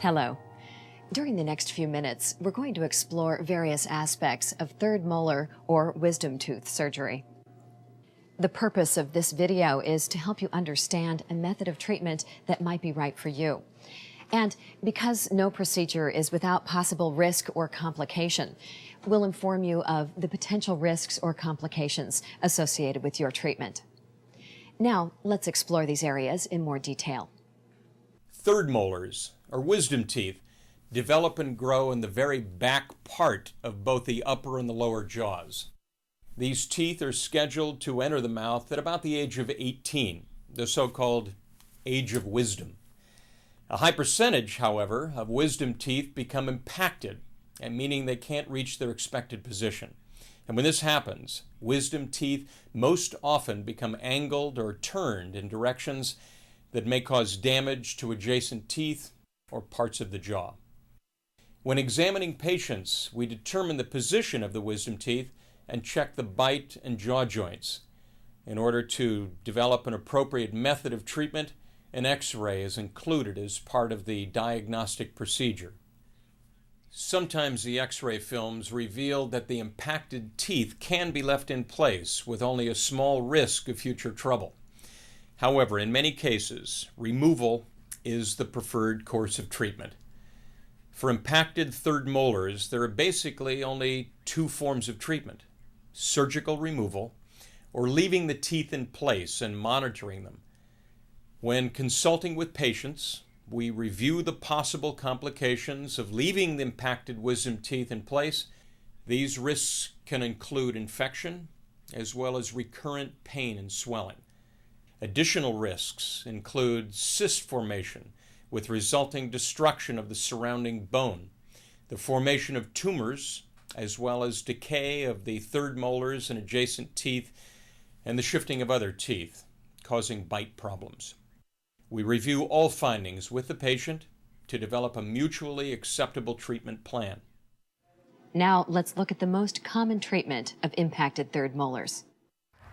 Hello. During the next few minutes, we're going to explore various aspects of third molar or wisdom tooth surgery. The purpose of this video is to help you understand a method of treatment that might be right for you. And because no procedure is without possible risk or complication, we'll inform you of the potential risks or complications associated with your treatment. Now, let's explore these areas in more detail. Third molars, or wisdom teeth, develop and grow in the very back part of both the upper and the lower jaws. These teeth are scheduled to enter the mouth at about the age of 18, the so-called age of wisdom. A high percentage, however, of wisdom teeth become impacted, and meaning they can't reach their expected position. And when this happens, wisdom teeth most often become angled or turned in directions that may cause damage to adjacent teeth or parts of the jaw. When examining patients, we determine the position of the wisdom teeth and check the bite and jaw joints. In order to develop an appropriate method of treatment, an X-ray is included as part of the diagnostic procedure. Sometimes the X-ray films reveal that the impacted teeth can be left in place with only a small risk of future trouble. However, in many cases, removal is the preferred course of treatment. For impacted third molars, there are basically only two forms of treatment: surgical removal or leaving the teeth in place and monitoring them. When consulting with patients, we review the possible complications of leaving the impacted wisdom teeth in place. These risks can include infection as well as recurrent pain and swelling. Additional risks include cyst formation with resulting destruction of the surrounding bone, the formation of tumors, as well as decay of the third molars and adjacent teeth, and the shifting of other teeth, causing bite problems. We review all findings with the patient to develop a mutually acceptable treatment plan. Now, let's look at the most common treatment of impacted third molars.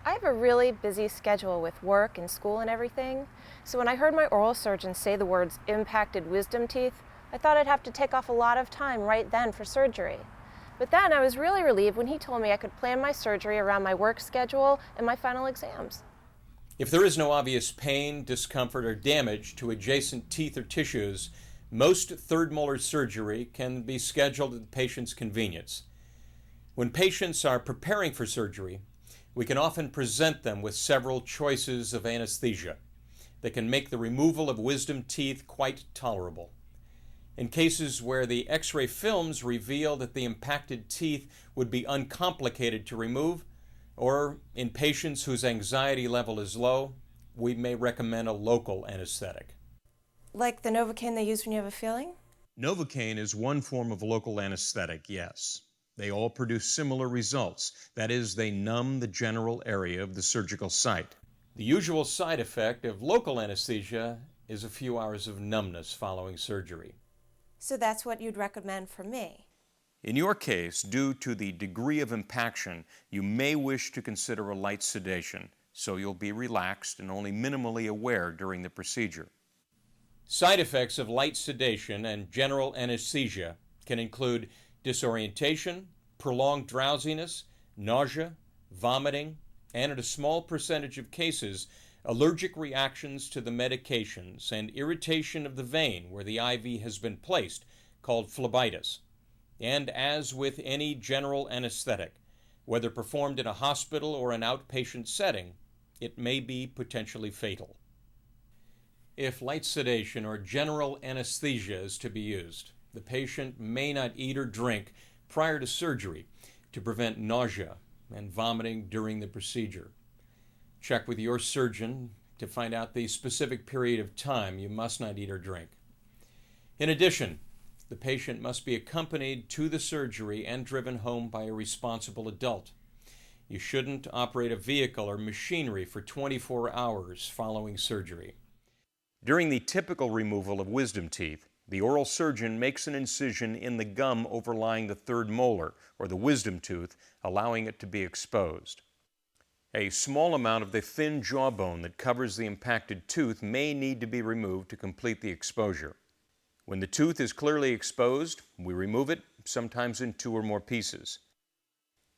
I have a really busy schedule with work and school and everything, so when I heard my oral surgeon say the words impacted wisdom teeth, I thought I'd have to take off a lot of time right then for surgery. But then I was really relieved when he told me I could plan my surgery around my work schedule and my final exams. If there is no obvious pain, discomfort, or damage to adjacent teeth or tissues, most third molar surgery can be scheduled at the patient's convenience. When patients are preparing for surgery, we can often present them with several choices of anesthesia that can make the removal of wisdom teeth quite tolerable. In cases where the X-ray films reveal that the impacted teeth would be uncomplicated to remove, or in patients whose anxiety level is low, we may recommend a local anesthetic. Like the Novocaine they use when you have a feeling? Novocaine is one form of local anesthetic, yes. They all produce similar results. That is, they numb the general area of the surgical site. The usual side effect of local anesthesia is a few hours of numbness following surgery. So that's what you'd recommend for me? In your case, due to the degree of impaction, you may wish to consider a light sedation, so you'll be relaxed and only minimally aware during the procedure. Side effects of light sedation and general anesthesia can include disorientation, prolonged drowsiness, nausea, vomiting, and in a small percentage of cases, allergic reactions to the medications and irritation of the vein where the IV has been placed, called phlebitis. And as with any general anesthetic, whether performed in a hospital or an outpatient setting, it may be potentially fatal. If light sedation or general anesthesia is to be used, the patient may not eat or drink prior to surgery to prevent nausea and vomiting during the procedure. Check with your surgeon to find out the specific period of time you must not eat or drink. In addition, the patient must be accompanied to the surgery and driven home by a responsible adult. You shouldn't operate a vehicle or machinery for 24 hours following surgery. During the typical removal of wisdom teeth, the oral surgeon makes an incision in the gum overlying the third molar, or the wisdom tooth, allowing it to be exposed. A small amount of the thin jawbone that covers the impacted tooth may need to be removed to complete the exposure. When the tooth is clearly exposed, we remove it, sometimes in 2 or more pieces.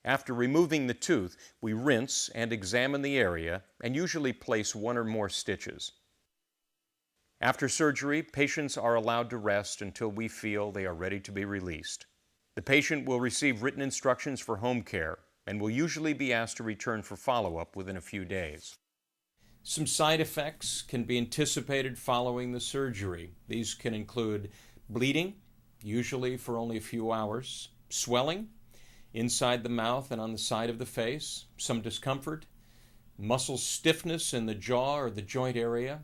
After removing the tooth, we rinse and examine the area and usually place 1 or more stitches. After surgery, patients are allowed to rest until we feel they are ready to be released. The patient will receive written instructions for home care and will usually be asked to return for follow-up within a few days. Some side effects can be anticipated following the surgery. These can include bleeding, usually for only a few hours, swelling inside the mouth and on the side of the face, some discomfort, muscle stiffness in the jaw or the joint area,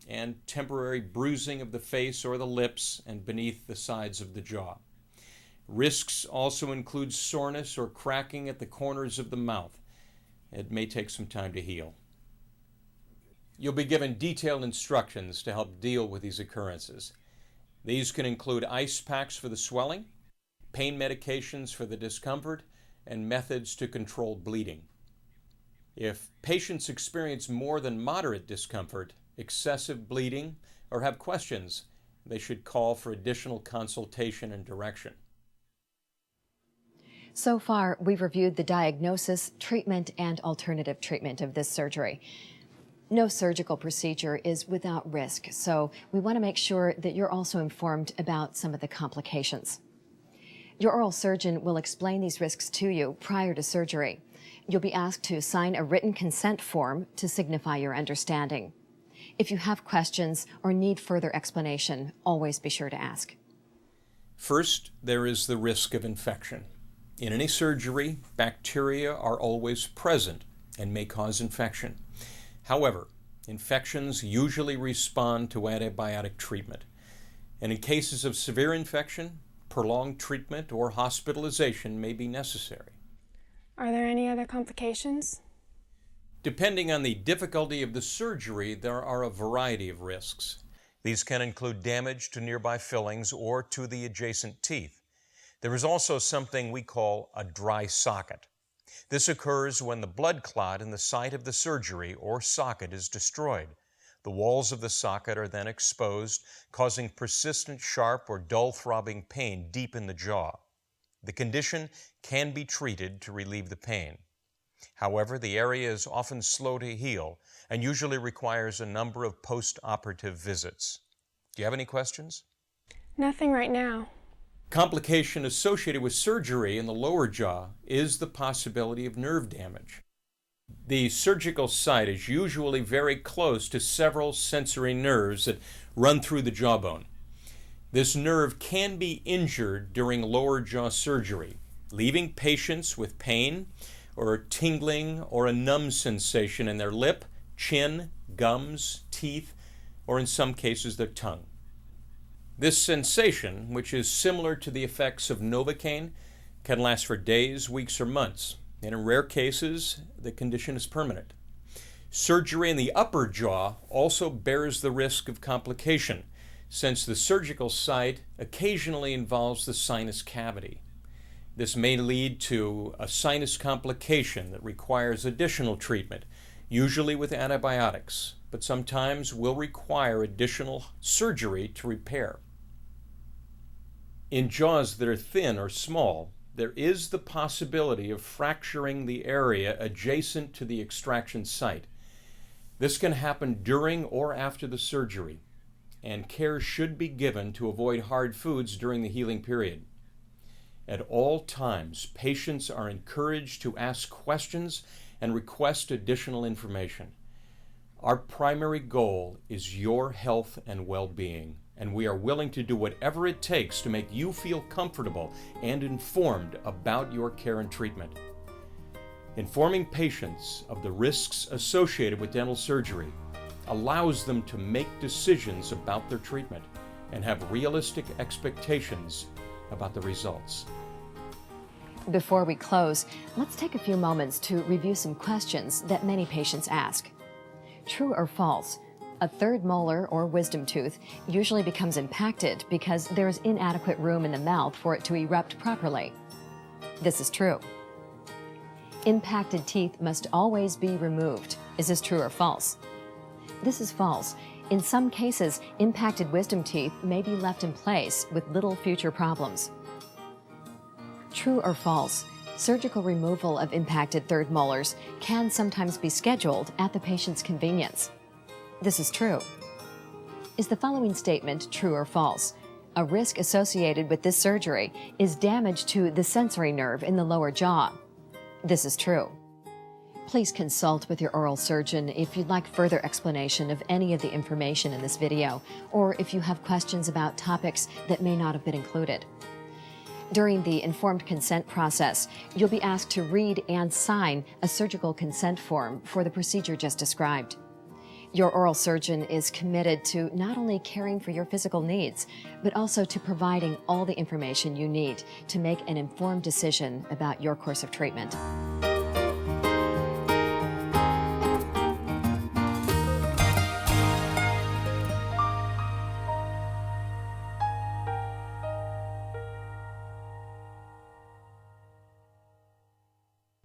and temporary bruising of the face or the lips and beneath the sides of the jaw. Risks also include soreness or cracking at the corners of the mouth. It may take some time to heal. You'll be given detailed instructions to help deal with these occurrences. These can include ice packs for the swelling, pain medications for the discomfort, and methods to control bleeding. If patients experience more than moderate discomfort, excessive bleeding, or have questions, they should call for additional consultation and direction. So far, we've reviewed the diagnosis, treatment, and alternative treatment of this surgery. No surgical procedure is without risk, so we want to make sure that you're also informed about some of the complications. Your oral surgeon will explain these risks to you prior to surgery. You'll be asked to sign a written consent form to signify your understanding. If you have questions or need further explanation, always be sure to ask. First, there is the risk of infection. In any surgery, bacteria are always present and may cause infection. However, infections usually respond to antibiotic treatment, and in cases of severe infection, prolonged treatment or hospitalization may be necessary. Are there any other complications? Depending on the difficulty of the surgery, there are a variety of risks. These can include damage to nearby fillings or to the adjacent teeth. There is also something we call a dry socket. This occurs when the blood clot in the site of the surgery or socket is destroyed. The walls of the socket are then exposed, causing persistent sharp or dull throbbing pain deep in the jaw. The condition can be treated to relieve the pain. However, the area is often slow to heal and usually requires a number of post-operative visits. Do you have any questions? Nothing right now. Complication associated with surgery in the lower jaw is the possibility of nerve damage. The surgical site is usually very close to several sensory nerves that run through the jawbone. This nerve can be injured during lower jaw surgery, leaving patients with pain or tingling or a numb sensation in their lip, chin, gums, teeth, or in some cases their tongue. This sensation, which is similar to the effects of Novocaine, can last for days, weeks, or months, and in rare cases, the condition is permanent. Surgery in the upper jaw also bears the risk of complication, since the surgical site occasionally involves the sinus cavity. This may lead to a sinus complication that requires additional treatment, usually with antibiotics, but sometimes will require additional surgery to repair. In jaws that are thin or small, there is the possibility of fracturing the area adjacent to the extraction site. This can happen during or after the surgery, and care should be given to avoid hard foods during the healing period. At all times, patients are encouraged to ask questions and request additional information. Our primary goal is your health and well-being, and we are willing to do whatever it takes to make you feel comfortable and informed about your care and treatment. Informing patients of the risks associated with dental surgery allows them to make decisions about their treatment and have realistic expectations about the results. Before we close, let's take a few moments to review some questions that many patients ask. True or false? A third molar or wisdom tooth usually becomes impacted because there is inadequate room in the mouth for it to erupt properly. This is true. Impacted teeth must always be removed. Is this true or false? This is false. In some cases, impacted wisdom teeth may be left in place with little future problems. True or false? Surgical removal of impacted third molars can sometimes be scheduled at the patient's convenience. This is true. Is the following statement true or false? A risk associated with this surgery is damage to the sensory nerve in the lower jaw. This is true. Please consult with your oral surgeon if you'd like further explanation of any of the information in this video, or if you have questions about topics that may not have been included. During the informed consent process, you'll be asked to read and sign a surgical consent form for the procedure just described. Your oral surgeon is committed to not only caring for your physical needs, but also to providing all the information you need to make an informed decision about your course of treatment.